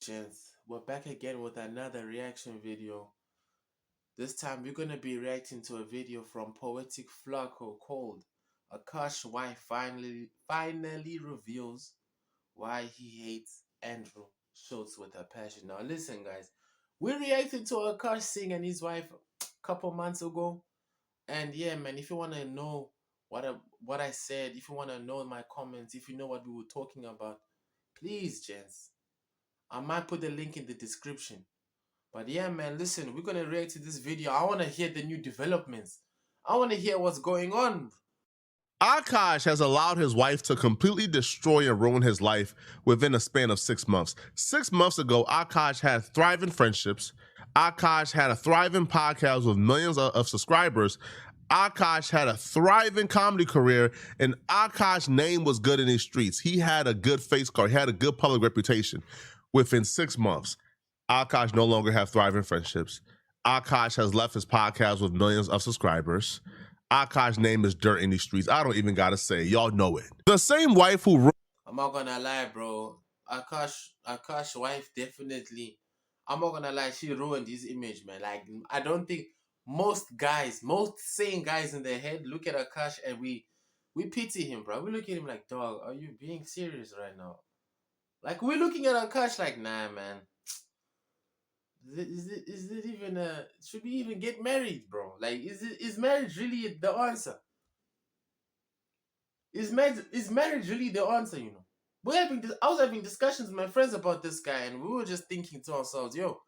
gents, we're back again with another reaction video. This time we're gonna be reacting to a video from Poetic Flacco called Akaash wife finally reveals why he hates Andrew Schultz with a passion. Now listen guys, we reacted to Akaash Singh and his wife a couple months ago. And yeah man, if you wanna know what I said, if you wanna know my comments, if you know what we were talking about, please gents, I might put the link in the description. But yeah, man, listen, we're gonna react to this video. I wanna hear the new developments. I wanna hear what's going on. Akaash has allowed his wife to completely destroy and ruin his life within a span of 6 months. 6 months ago, Akaash had thriving friendships. Akaash had a thriving podcast with millions of subscribers. Akaash had a thriving comedy career, and Akaash's name was good in these streets. He had a good face card. He had a good public reputation. Within 6 months, Akaash no longer have thriving friendships. Akaash has left his podcast with millions of subscribers. Akaash's name is dirt in these streets. I don't even gotta say, y'all know it. The same wife who... I'm not gonna lie, bro. Akaash wife definitely, I'm not gonna lie, she ruined his image, man. Like, I don't think most sane guys in their head look at Akaash and we pity him, bro. We look at him like, dog, are you being serious right now? Like, we're looking at Akaash like, nah, man. Is it even should we even get married, bro? Like, is marriage really the answer? Is marriage really the answer, you know? I was having discussions with my friends about this guy, and we were just thinking to ourselves, yo,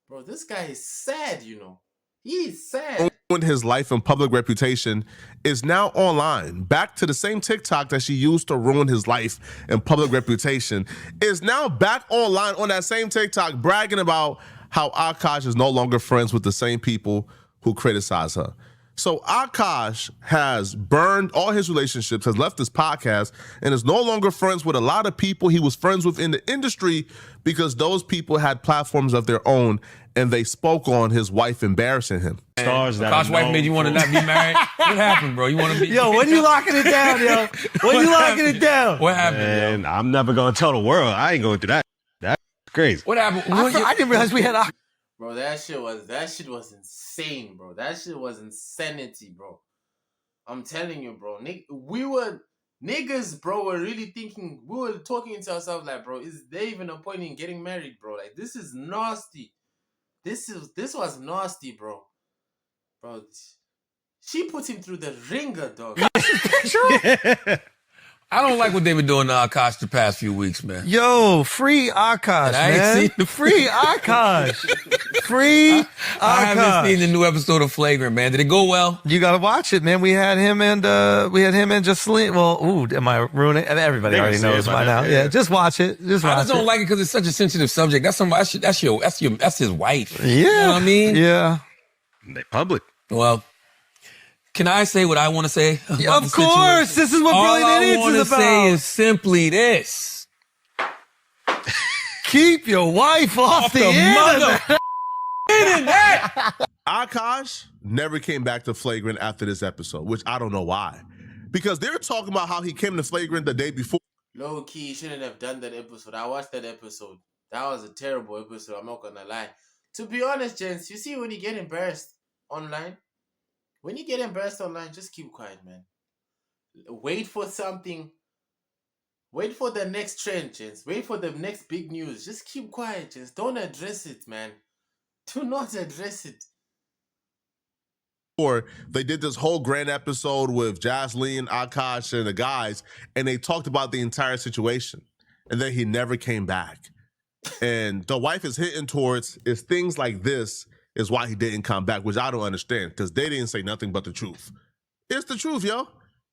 bro, this guy is sad, you know? He is sad. His life and public reputation is now online. Back to the same TikTok that she used to ruin his life and public reputation is now back online on that same TikTok, bragging about how Akaash is no longer friends with the same people who criticize her. So Akaash has burned all his relationships, has left his podcast, and is no longer friends with a lot of people he was friends with in the industry because those people had platforms of their own and they spoke on his wife embarrassing him. Akaash wife made you want to not be married? What happened, bro? You want to be... Yo, when you locking it down, yo? When you locking it down? What happened, man, I'm never going to tell the world. I ain't going through that. That's crazy. What happened? I didn't realize we had... Bro, that shit was insane, bro. That shit was insanity, bro. I'm telling you, bro. Niggas, bro, were really thinking, we were talking to ourselves like, bro, is there even a point in getting married, bro? Like, this is nasty. This was nasty, bro. Bro, she put him through the ringer, dog. I don't like what they've been doing to Akaash the past few weeks, man. Yo, free Akaash, man. Free Akaash. Free Akaash. I haven't seen the new episode of Flagrant, man. Did it go well? You gotta watch it, man. We had him and Jocelyn. Well, ooh, am I ruining it? Everybody already knows by now. Yeah, just watch it. I just don't like it because it's such a sensitive subject. That's his wife. Yeah. You know what I mean? Yeah. They public. Well, can I say what I want to say? Of course. This is what Brilliant Idiots is about. All I want to say is simply this. Keep your wife off the internet. Akaash never came back to Flagrant after this episode, which I don't know why. Because they're talking about how he came to Flagrant the day before. Low key, he shouldn't have done that episode. I watched that episode. That was a terrible episode, I'm not gonna lie. To be honest, gents, you see when you get embarrassed online, just keep quiet, man. Wait for something. Wait for the next trend, gents. Wait for the next big news. Just keep quiet, gents. Don't address it, man. Do not address it. Or they did this whole grand episode with Jocelyn, Akaash, and the guys, and they talked about the entire situation. And then he never came back. And the wife is hitting towards is things like this is why he didn't come back, which I don't understand, because they didn't say nothing but the truth. It's the truth, yo.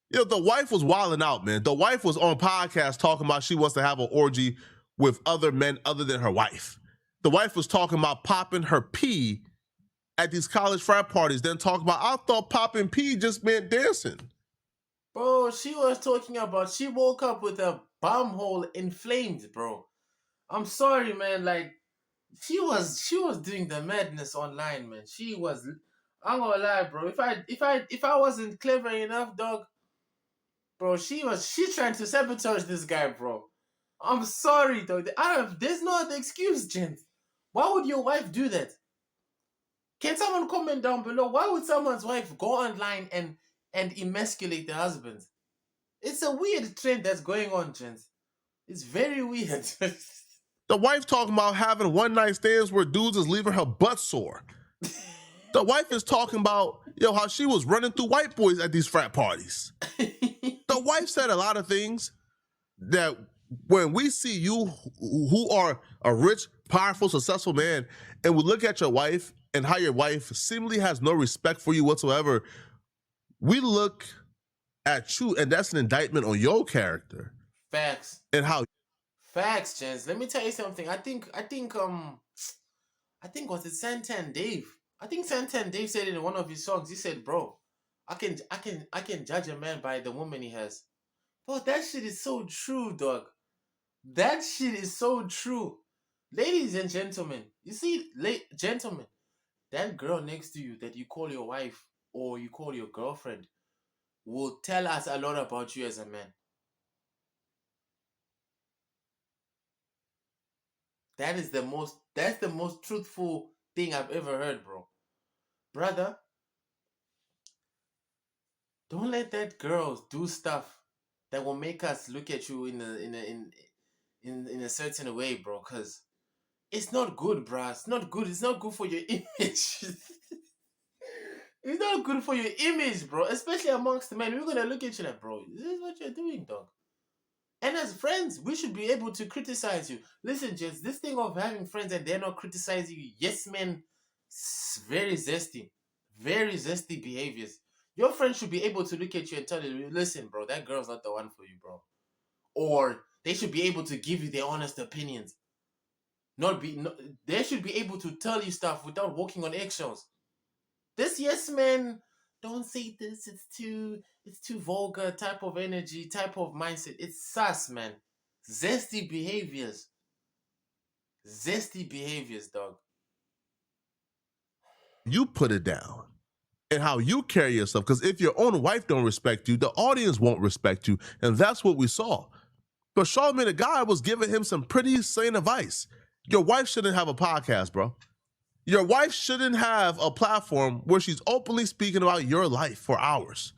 Yo, the wife was wilding out, man. The wife was on podcast talking about she wants to have an orgy with other men other than her wife. The wife was talking about popping her pee at these college frat parties, then talking about, I thought popping pee just meant dancing. Bro, she was talking about she woke up with a bum hole inflamed, bro. I'm sorry, man, like, she was doing the madness online, man. I'm gonna lie, bro. If I wasn't clever enough, dog, bro, she's trying to sabotage this guy, bro. I'm sorry, dog. There's no other excuse, gents. Why would your wife do that? Can someone comment down below? Why would someone's wife go online and emasculate their husband? It's a weird trend that's going on, gents. It's very weird. The wife talking about having one night stands where dudes is leaving her butt sore. The wife is talking about, how she was running through white boys at these frat parties. The wife said a lot of things that when we see you who are a rich, powerful, successful man, and we look at your wife and how your wife seemingly has no respect for you whatsoever, we look at you, and that's an indictment on your character. Facts. And how. Facts, gents. Let me tell you something. I think was it Santan Dave? I think Santan Dave said it in one of his songs. He said, "Bro, I can judge a man by the woman he has." Bro, that shit is so true, dog. That shit is so true. Ladies and gentlemen, you see, gentlemen, that girl next to you that you call your wife or you call your girlfriend will tell us a lot about you as a man. That's the most truthful thing I've ever heard, bro. Brother, don't let that girl do stuff that will make us look at you in a certain way, bro, cause it's not good, bro. It's not good. It's not good for your image. It's not good for your image, bro. Especially amongst the men. We're gonna look at you like, bro, this is what you're doing, dog. And as friends, we should be able to criticize you. Listen, just this thing of having friends and they're not criticizing you. Yes, men, very zesty behaviors. Your friends should be able to look at you and tell you, listen, bro, that girl's not the one for you, bro. Or they should be able to give you their honest opinions. They should be able to tell you stuff without walking on eggshells. This yes man, don't say this, it's too vulgar type of energy, type of mindset. It's sus, man. Zesty behaviors. Zesty behaviors, dog. You put it down and how you carry yourself. Because if your own wife don't respect you, the audience won't respect you. And that's what we saw. But Charlamagne the guy was giving him some pretty sane advice. Your wife shouldn't have a podcast, bro. Your wife shouldn't have a platform where she's openly speaking about your life for hours.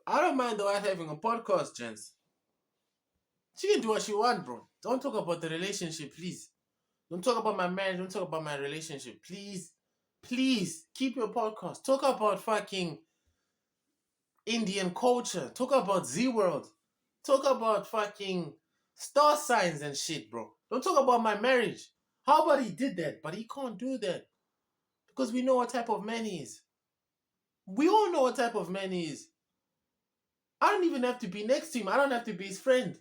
I don't mind the wife having a podcast, gents. She can do what she wants, bro. Don't talk about the relationship, please. Don't talk about my marriage. Don't talk about my relationship. Please. Please, keep your podcast. Talk about fucking Indian culture. Talk about Z-World. Talk about fucking star signs and shit, bro. Don't talk about my marriage. How about he did that? But he can't do that. Because we know what type of man he is. We all know what type of man he is. I don't even have to be next to him. I don't have to be his friend.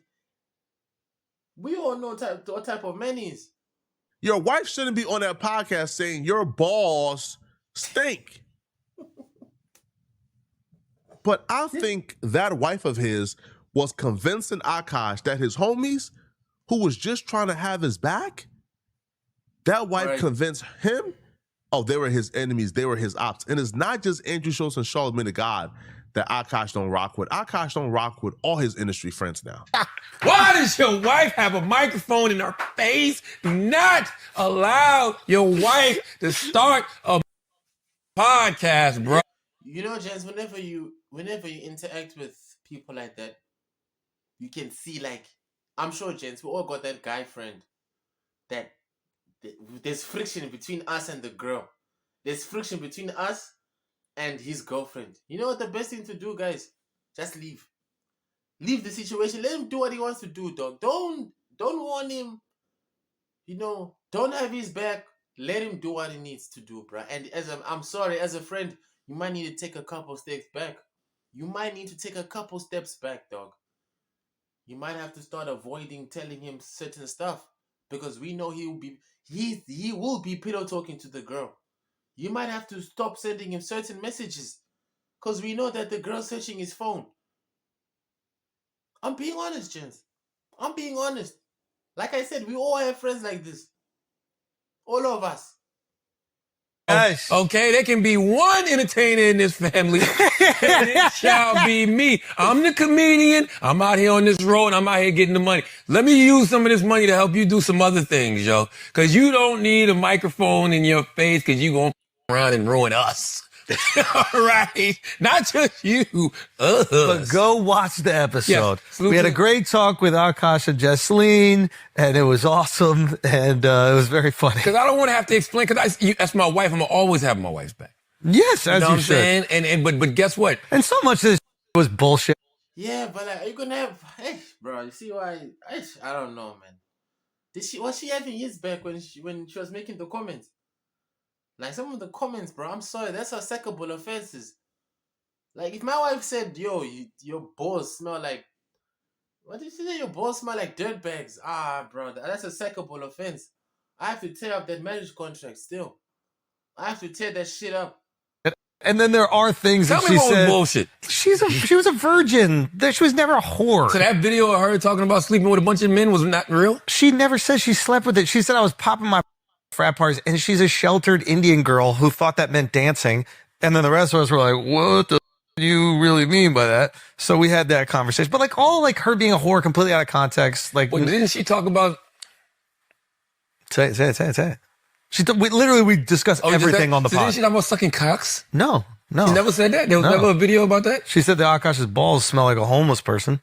We all know what type of man he is. Your wife shouldn't be on that podcast saying your balls stink. But I think that wife of his was convincing Akaash that his homies, who was just trying to have his back, that wife convinced him, they were his enemies, they were his ops. And it's not just Andrew Schultz and Charlamagne the God that Akaash don't rock with. Akaash don't rock with all his industry friends now. Why does your wife have a microphone in her face? Do not allow your wife to start a podcast, bro. You know, gents, whenever you interact with people like that, you can see, like, I'm sure, gents, we all got that guy friend that there's friction between us and the girl. There's friction between us and his girlfriend. You know what the best thing to do, guys? Just leave. Leave the situation. Let him do what he wants to do, dog. Don't warn him. You know, don't have his back. Let him do what he needs to do, bro. And I'm sorry, as a friend, you might need to take a couple steps back. You might need to take a couple steps back, dog. You might have to start avoiding telling him certain stuff because we know he will be pillow talking to the girl. You might have to stop sending him certain messages because we know that the girl's searching his phone. I'm being honest, gents. I'm being honest. Like I said, we all have friends like this. All of us. Yes. Okay, there can be one entertainer in this family, and it shall be me. I'm the comedian. I'm out here on this road, and I'm out here getting the money. Let me use some of this money to help you do some other things, yo. Because you don't need a microphone in your face because you going to around and ruin us. All right? Not just you, us. But go watch the episode. Yes. We had a great talk with Akaash and Jesseline, and it was awesome, and it was very funny. Because I don't want to have to explain, because that's my wife. I'm going to always have my wife's back. Yes, as You know you what I'm should. saying? But guess what? And so much of this was bullshit. Yeah, but like, are you gonna have, hey, bro? You see why? I don't know, man. Was she having his back when she was making the comments? Like some of the comments, bro. I'm sorry, that's a sackable offenses. Like if my wife said, "Yo, your balls smell like," what did she say? Your balls smell like dirt bags. Ah, bro, that's a sackable offense. I have to tear up that marriage contract. Still, I have to tear that shit up. And then there are things Tell that me she what was said. bullshit. She was a virgin. She was never a whore. So that video of her talking about sleeping with a bunch of men was not real? She never said she slept with it. She said I was popping my frat parties, and she's a sheltered Indian girl who thought that meant dancing. And then the rest of us were like, what the do you really mean by that? So we had that conversation. But like all like her being a whore completely out of context. Like, Well, didn't she talk about... say it. We discussed everything on the so pod. didn't she talk about sucking cocks? No. She never said that? There was never a video about that? She said that Akaash's balls smell like a homeless person.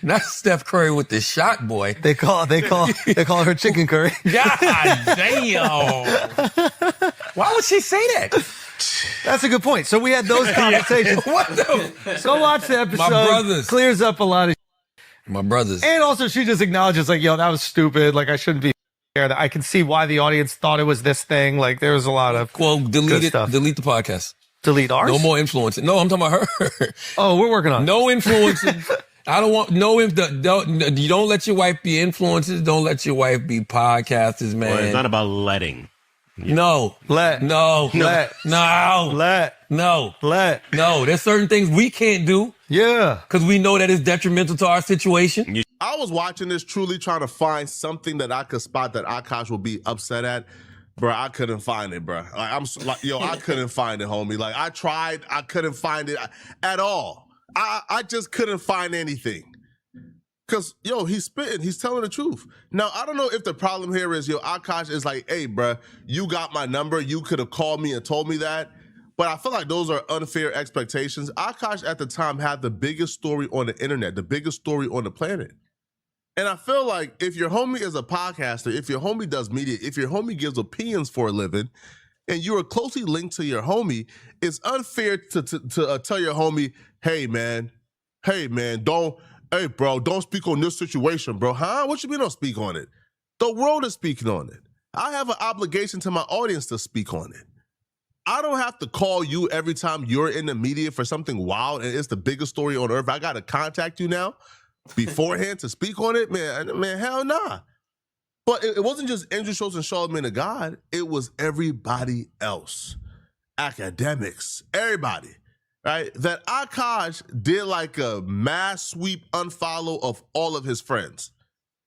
Not Steph Curry with the shot, boy. They call her chicken curry. God damn. Why would she say that? That's a good point. So we had those conversations. What the... Go watch the episode. My brothers. Clears up a lot of My brothers. And also she just acknowledges like, yo, that was stupid. Like I shouldn't be there. I can see why the audience thought it was this thing. Like there was a lot of delete it. stuff. Delete the podcast. Delete ours? No more influencing. No, I'm talking about her. Oh, we're working on it. No influencing. I don't want you don't let your wife be influencers. Don't let your wife be podcasters, man. Well, it's not about letting. No. Let. No. Let. No. Let. No. Let. No. There's certain things we can't do Yeah. because we know that it's detrimental to our situation. I was watching this truly trying to find something that I could spot that Akaash will be upset at. Bro, I couldn't find it, bro. I couldn't find it, homie. Like I tried, I couldn't find it at all. I just couldn't find anything. Cause he's spitting, he's telling the truth. Now I don't know if the problem here is Akaash is like, hey, bro, you got my number. You could have called me and told me that. But I feel like those are unfair expectations. Akaash at the time had the biggest story on the internet, the biggest story on the planet. And I feel like if your homie is a podcaster, if your homie does media, if your homie gives opinions for a living, and you are closely linked to your homie, it's unfair to tell your homie, hey man, don't speak on this situation, bro. Huh? What you mean don't speak on it? The world is speaking on it. I have an obligation to my audience to speak on it. I don't have to call you every time you're in the media for something wild and it's the biggest story on earth. I got to contact you now beforehand to speak on it, man, hell nah. But it wasn't just Andrew Schultz and Charlamagne the God. It was everybody else. Academics, everybody, right? That Akaash did like a mass sweep unfollow of all of his friends.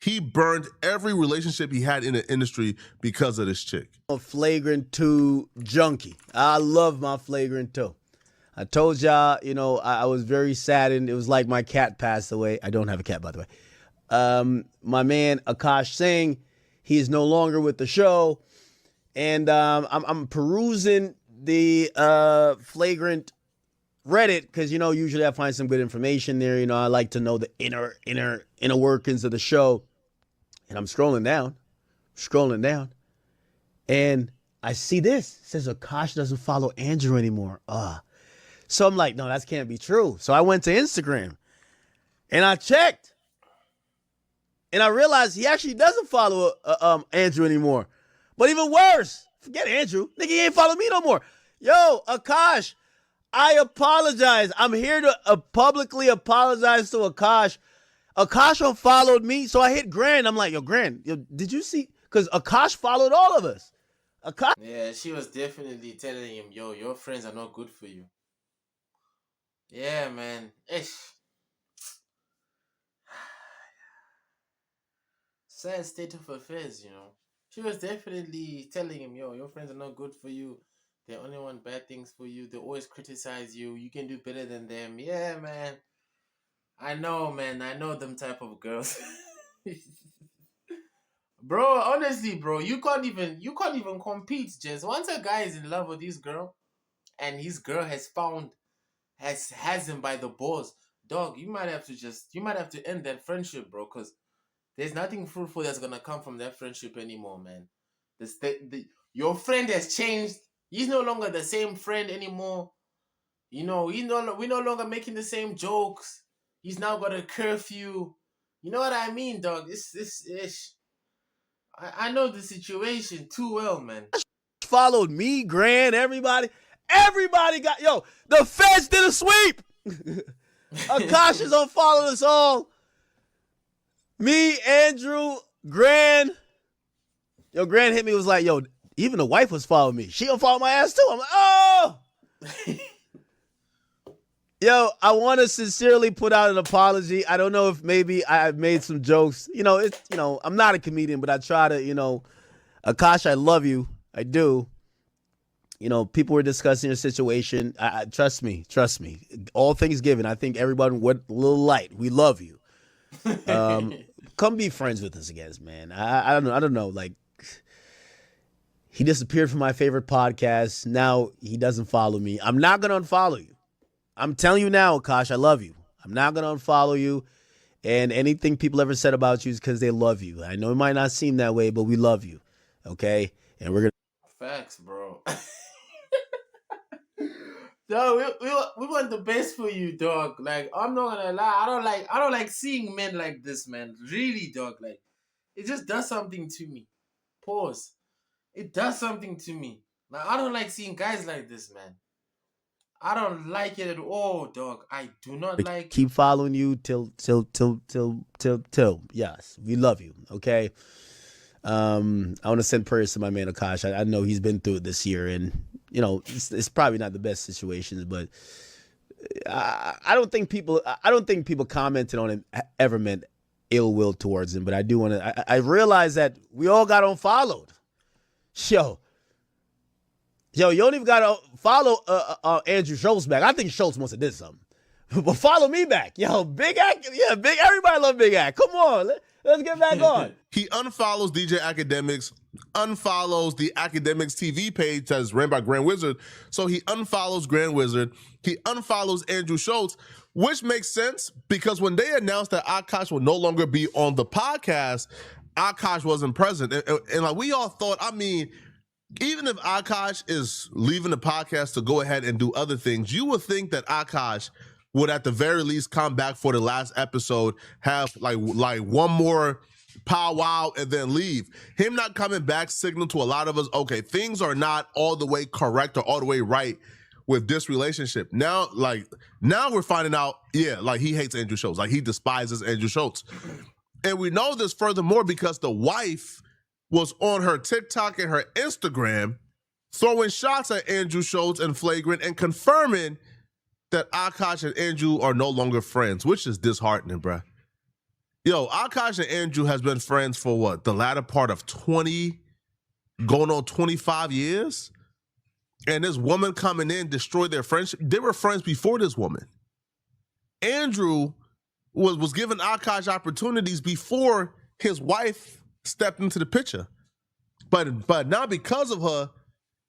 He burned every relationship he had in the industry because of this chick. A flagrant 2 junkie. I love my flagrant 2. I told y'all, I was very saddened. It was like my cat passed away. I don't have a cat, by the way. My man, Akaash Singh, he is no longer with the show. And I'm perusing the flagrant Reddit because, usually I find some good information there. I like to know the inner workings of the show. And I'm scrolling down. And I see this. It says Akaash doesn't follow Andrew anymore. So I'm like, no, that can't be true. So I went to Instagram and I checked. And I realized he actually doesn't follow Andrew anymore. But even worse, forget Andrew. Nigga, he ain't follow me no more. Yo, Akaash, I apologize. I'm here to publicly apologize to Akaash. Akaash unfollowed me, so I hit Grand. I'm like, yo, Grand, did you see? Because Akaash followed all of us. Akaash. Yeah, she was definitely telling him, yo, your friends are not good for you. Yeah, man. Ish. Sad state of affairs, She was definitely telling him, yo, your friends are not good for you. They only want bad things for you. They always criticize you. You can do better than them. Yeah, man. I know, man. I know them type of girls. Bro, honestly, bro, you can't even compete, just once a guy is in love with his girl and his girl has him by the balls, dog, you might have to end that friendship, bro, because there's nothing fruitful that's gonna come from that friendship anymore, man. Your friend has changed. He's no longer the same friend anymore. We're no longer making the same jokes. He's now got a curfew. You know what I mean, dog? This ish. I know the situation too well, man. Followed me, Grand, everybody. Everybody got, yo, the feds did a sweep. Akaash is unfollowing us all. Me, Andrew, Grand. Yo, Grand hit me, was like, yo, even the wife was following me. She unfollowed my ass too. I'm like, oh. Yo, I want to sincerely put out an apology. I don't know if maybe I've made some jokes. I'm not a comedian, but I try to, Akaash, I love you. I do. People were discussing your situation. Trust me. All things given, I think everyone went a little light. We love you. Come be friends with us again, man. I don't know. Like, he disappeared from my favorite podcast. Now he doesn't follow me. I'm not going to unfollow you. I'm telling you now, Akaash, I love you. I'm not going to unfollow you. And anything people ever said about you is because they love you. I know it might not seem that way, but we love you. Okay? And we're going to... Facts, bro. No, we want the best for you, dog. Like, I'm not gonna lie, I don't like seeing men like this, man. Really, dog. Like, it just does something to me. Pause. It does something to me. Like, I don't like seeing guys like this, man. I don't like it at all, dog. I do not like keep following you till. Yes, we love you. Okay. I want to send prayers to my man Akaash. I know he's been through it this year, and it's probably not the best situations, but I don't think people commented on him ever meant ill will towards him. But I do want to. I realize that we all got unfollowed. Yo, you don't even got to follow Andrew Schultz back. I think Schultz must have did something. But follow me back. Yo, Big Act. Yeah, everybody love Big Act. Come on. Let's get back on. He unfollows DJ Academics, unfollows the Academics TV page that's ran by Grand Wizard. So he unfollows Grand Wizard. He unfollows Andrew Schultz, which makes sense because when they announced that Akaash will no longer be on the podcast, Akaash wasn't present. And like we all thought, even if Akaash is leaving the podcast to go ahead and do other things, you would think that Akaash would at the very least come back for the last episode, have like one more powwow and then leave. Him not coming back signaled to a lot of us, okay, things are not all the way correct or all the way right with this relationship. Now we're finding out, he hates Andrew Schultz. Like he despises Andrew Schultz. And we know this furthermore because the wife was on her TikTok and her Instagram throwing shots at Andrew Schultz and Flagrant and confirming that Akaash and Andrew are no longer friends, which is disheartening, bruh. Yo, Akaash and Andrew has been friends for what? The latter part of 20, going on 25 years? And this woman coming in destroyed their friendship. They were friends before this woman. Andrew was giving Akaash opportunities before his wife stepped into the picture. But now because of her,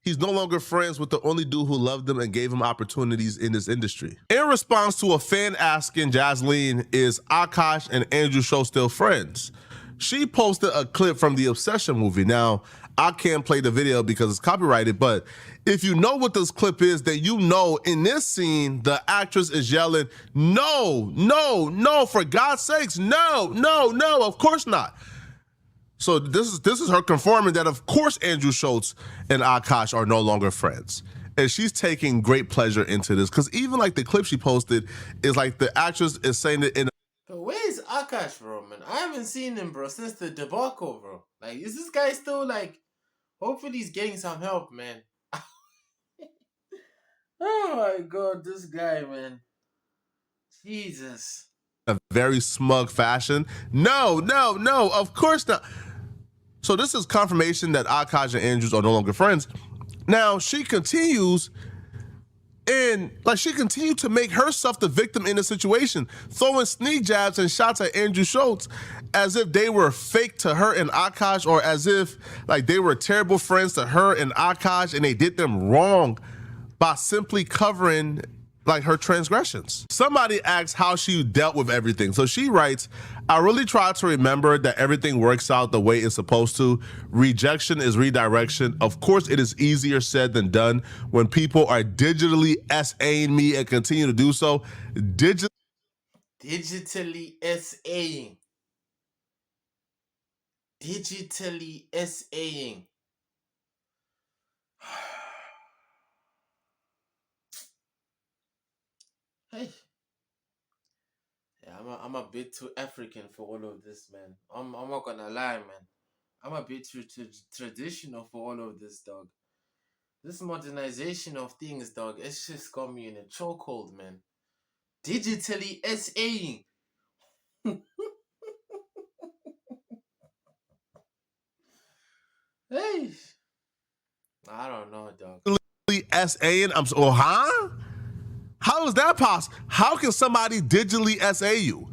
he's no longer friends with the only dude who loved him and gave him opportunities in this industry. In response to a fan asking Jasleen, is Akaash and Andrew Schultz still friends? She posted a clip from the Obsession movie. Now, I can't play the video because it's copyrighted, but if you know what this clip is, then you know in this scene, the actress is yelling, no, for God's sakes, no, of course not. So this is her confirming that, of course, Andrew Schultz and Akaash are no longer friends. And she's taking great pleasure into this because even like the clip she posted is like the actress is saying it in. But where's Akaash, bro, man? I haven't seen him, bro, since the debacle, bro. Like, is this guy still, like, hopefully he's getting some help, man. Oh, my God, this guy, man. Jesus. A very smug fashion. No, of course not. So this is confirmation that Akaash and Andrews are no longer friends. Now she continues, and she continued to make herself the victim in the situation, throwing sneak jabs and shots at Andrew Schultz as if they were fake to her and Akaash, or as if they were terrible friends to her and Akaash and they did them wrong by simply covering her transgressions. Somebody asked how she dealt with everything. So she writes, I really try to remember that everything works out the way it's supposed to. Rejection is redirection. Of course, it is easier said than done when people are digitally SAing me and continue to do so. Digitally SAing. Digitally SAing. Hey. Yeah, I'm a bit too African for all of this, man. I'm not gonna lie, man. I'm a bit too traditional for all of this, dog. This modernization of things, dog, it's just got me in a chokehold, man. Digitally SAing. Hey. I don't know, dog. SAing? Huh? How is that possible? How can somebody digitally SA you?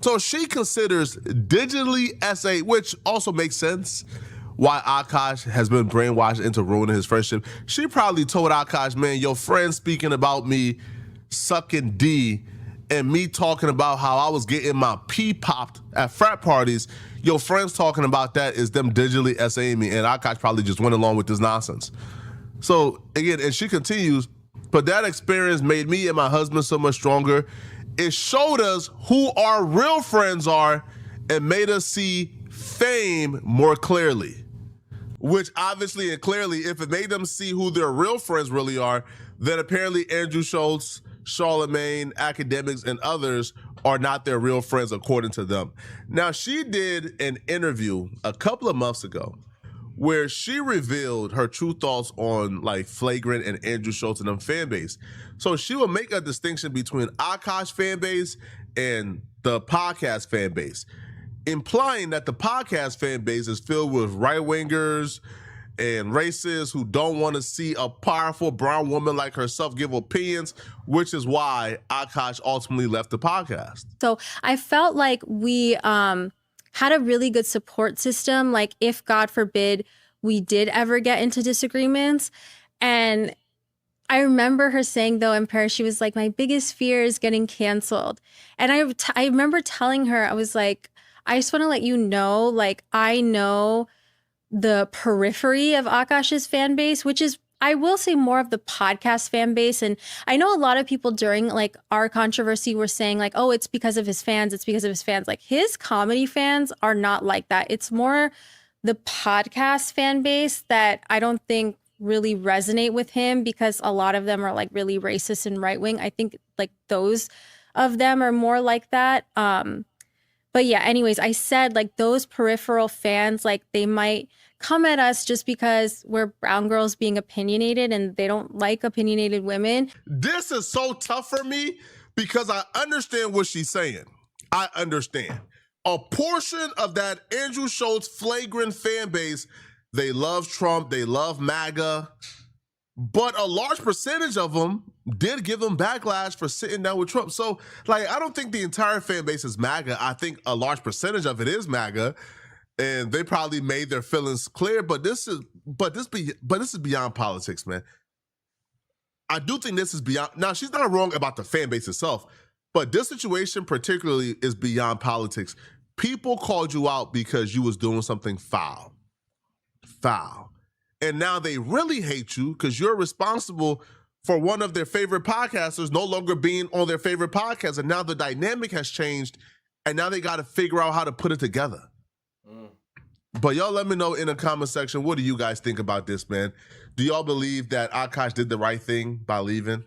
So she considers digitally SA, which also makes sense why Akaash has been brainwashed into ruining his friendship. She probably told Akaash, man, your friend speaking about me sucking D and me talking about how I was getting my pee popped at frat parties. Your friends talking about that is them digitally SAing me, and Akaash probably just went along with this nonsense. So again, and she continues, but that experience made me and my husband so much stronger. It showed us who our real friends are and made us see fame more clearly. Which obviously and clearly, if it made them see who their real friends really are, then apparently Andrew Schultz, Charlemagne, academics, and others are not their real friends according to them. Now, she did an interview a couple of months ago where she revealed her true thoughts on Flagrant and Andrew Schultz and them fan base. So she will make a distinction between Akaash fan base and the podcast fan base, implying that the podcast fan base is filled with right-wingers and racists who don't want to see a powerful brown woman like herself give opinions, which is why Akaash ultimately left the podcast. So I felt like we had a really good support system. Like if, God forbid, we did ever get into disagreements. And I remember her saying, though, in Paris, she was like, my biggest fear is getting canceled. And I remember telling her, I was like, I just want to let you know, I know the periphery of Akaash's fan base, which is, I will say, more of the podcast fan base. And I know a lot of people during our controversy were saying oh, it's because of his fans. It's because of his fans. His comedy fans are not like that. It's more the podcast fan base that I don't think really resonate with him, because a lot of them are really racist and right wing. I think those of them are more like that. But yeah, anyways, I said those peripheral fans, they might come at us just because we're brown girls being opinionated and they don't like opinionated women. This is so tough for me because I understand what she's saying. I understand. A portion of that Andrew Schultz flagrant fan base, they love Trump, they love MAGA, but a large percentage of them did give him backlash for sitting down with Trump. So, I don't think the entire fan base is MAGA. I think a large percentage of it is MAGA, and they probably made their feelings clear. But this is beyond politics, man. I do think this is beyond. Now, she's not wrong about the fan base itself, but this situation particularly is beyond politics. People called you out because you was doing something foul. And now they really hate you because you're responsible for one of their favorite podcasters no longer being on their favorite podcast. And now the dynamic has changed, and now they got to figure out how to put it together. But y'all let me know in the comment section, what do you guys think about this, man? Do y'all believe that Akaash did the right thing by leaving?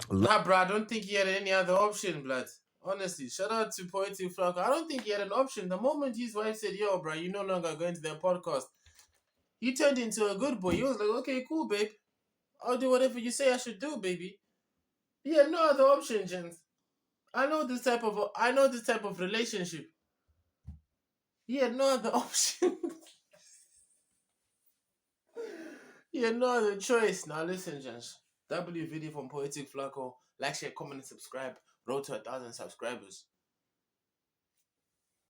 Nah, bro, I don't think he had any other option, blood. Honestly, shout out to Poetic Flock. I don't think he had an option. The moment his wife said, yo, bro, you no longer going to their podcast, he turned into a good boy. He was like, okay, cool, babe. I'll do whatever you say I should do, baby. He had no other option, gents. I know this type of relationship. He had no other option. He had no other choice. Now listen, gents. W video from Poetic Flacco. Like, share, comment, and subscribe. Road to 1,000 subscribers.